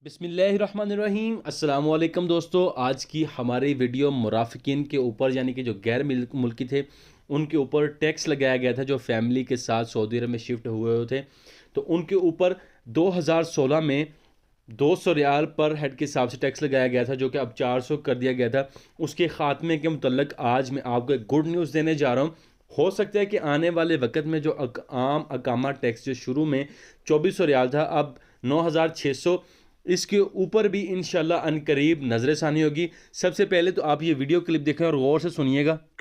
बिस्मिल्लाहिर्रहमानिर्रहीम अस्सलाम वालेकुम दोस्तों। आज की हमारी वीडियो मुराफ़िकीन के ऊपर यानी कि जो गैर मुल्की थे उनके ऊपर टैक्स लगाया गया था जो फैमिली के साथ सऊदी अरब में शिफ्ट हुए थे। तो उनके ऊपर 2016 में 200 रियाल पर हेड के हिसाब से टैक्स लगाया गया था जो कि अब 400 कर दिया गया था। उसके ख़ात्मे के मुतल्लिक़ आज मैं आपको एक गुड न्यूज़ देने जा रहा हूँ। हो सकता है कि आने वाले वक्त में जो आम अकामा टैक्स जो शुरू में 2400 रियाल था अब 9600, इसके ऊपर भी इंशाल्लाह अनकरीब नज़रसानी होगी। सबसे पहले तो आप ये वीडियो क्लिप देखें और गौर से सुनिएगा।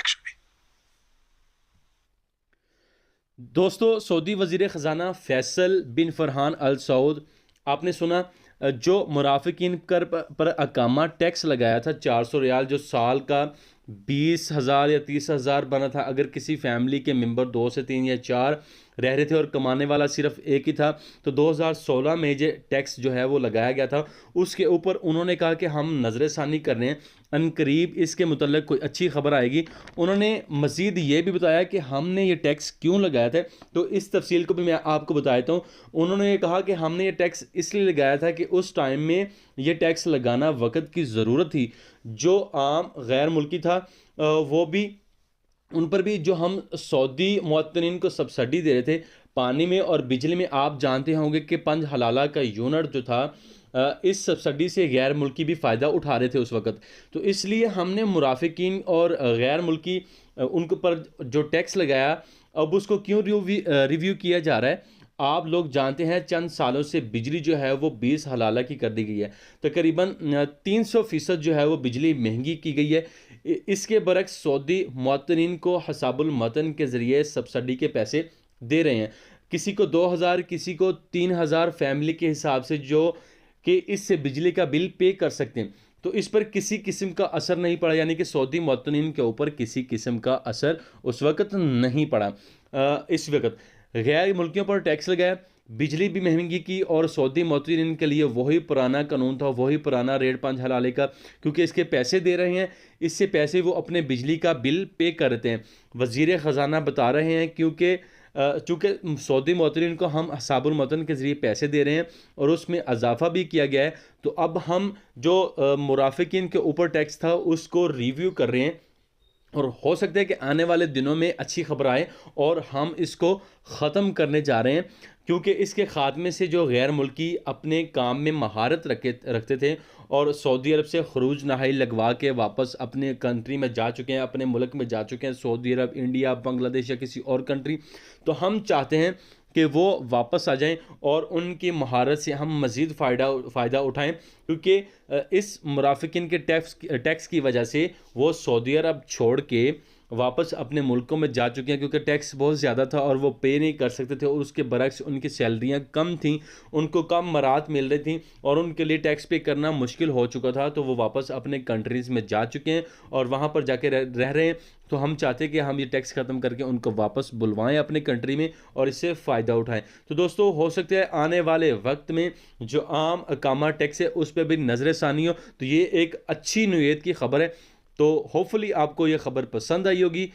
actually. दोस्तों, सऊदी वज़ीर ख़ज़ाना फैसल बिन फ़रहान अल सऊद, आपने सुना, जो मुराफ़िकीन पर अकामा टैक्स लगाया था 400 रियाल, जो साल का 20,000 या 30,000 बना था। अगर किसी फैमिली के मेंबर 2 से 3 या 4 रह रहे थे और कमाने वाला सिर्फ एक ही था, तो 2016 में जो टैक्स जो है वो लगाया गया था, उसके ऊपर उन्होंने कहा कि हम नज़रसानी कर रहे हैं, अनकरीब इसके मुतल्लिक़ कोई अच्छी खबर आएगी। उन्होंने मज़ीद ये भी बताया कि हमने ये टैक्स क्यों लगाया था, तो इस तफसील को भी मैं आपको बताता हूँ। उन्होंने ये कहा कि हमने ये टैक्स इसलिए लगाया था कि उस टाइम में ये टैक्स लगाना वक्त की ज़रूरत थी। जो आम गैर मुल्की था वो भी, उन पर भी जो हम सऊदी मुवातनीन को सब्सिडी दे रहे थे पानी में और बिजली में। आप जानते होंगे कि पंज हलाला का यूनिट जो था, इस सब्सिडी से गैर मुल्की भी फ़ायदा उठा रहे थे उस वक़्त। तो इसलिए हमने मुराफ़िकीन और गैर मुल्की उनके ऊपर जो टैक्स लगाया, अब उसको क्यों रिव्यू किया जा रहा है। आप लोग जानते हैं चंद सालों से बिजली जो है वो 20 हलाला की कर दी गई है। तकरीबन 300% जो है वो बिजली महंगी की गई है। इसके बरक्स सऊदी मुवातनीन को हिसाबुल मतन के ज़रिए सब्सिडी के पैसे दे रहे हैं। किसी को 2000, किसी को 3000 फैमिली के हिसाब से, जो कि इससे बिजली का बिल पे कर सकते हैं। तो इस पर किसी किस्म का असर नहीं पड़ा, यानी कि सऊदी मुवातनीन के ऊपर किसी किस्म का असर उस वक़्त नहीं पड़ा। इस वक़्त गैर मुल्कियों पर टैक्स लगाया, बिजली भी महंगी की, और सऊदी मुवातनीन के लिए वही पुराना कानून था, वही पुराना रेट 5 हलाले का, क्योंकि इसके पैसे दे रहे हैं, इससे पैसे वो अपने बिजली का बिल पे करते हैं। वज़ीर ख़ज़ाना बता रहे हैं क्योंकि चूँकि सऊदी मुवातनीन को हम हिसाबुल मतन के ज़रिए पैसे दे रहे हैं और उसमें इजाफ़ा भी किया गया है, तो अब हम जो मुराफ़िकीन के ऊपर टैक्स था उसको रिव्यू कर रहे हैं, और हो सकता है कि आने वाले दिनों में अच्छी खबर आए और हम इसको ख़त्म करने जा रहे हैं। क्योंकि इसके ख़ात्मे से जो गैर मुल्की अपने काम में महारत रखते थे और सऊदी अरब से खरूज नहाई लगवा के वापस अपने कंट्री में जा चुके हैं, अपने मुल्क में जा चुके हैं, सऊदी अरब, इंडिया, बांग्लादेश या किसी और कंट्री, तो हम चाहते हैं कि वो वापस आ जाएं और उनकी महारत से हम मज़ीद फ़ायदा उठाएं। क्योंकि इस मुराफ़िकीन के टैक्स की वजह से वो सऊदी अरब छोड़ के वापस अपने मुल्कों में जा चुके हैं, क्योंकि टैक्स बहुत ज़्यादा था और वो पे नहीं कर सकते थे, और उसके बरक्स उनकी सैलरियाँ कम थीं, उनको कम मरात मिल रही थी और उनके लिए टैक्स पे करना मुश्किल हो चुका था। तो वो वापस अपने कंट्रीज़ में जा चुके हैं और वहाँ पर जाके रह रहे हैं। तो हम चाहते हैं कि हम ये टैक्स ख़त्म करके उनको वापस बुलवाएं अपने कंट्री में और इससे फ़ायदा उठाएं। तो दोस्तों, हो सकता है आने वाले वक्त में जो आम अकामा टैक्स है उस पर भी नज़रसानी हो, तो ये एक अच्छी नुयत की खबर है। तो होपफुली आपको ये खबर पसंद आई होगी।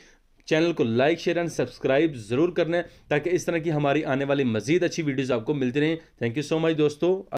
चैनल को लाइक, शेयर एंड सब्सक्राइब ज़रूर करना है ताकि इस तरह की हमारी आने वाली मज़ीद अच्छी वीडियोज़ आपको मिलती रहें। थैंक यू सो मच दोस्तों।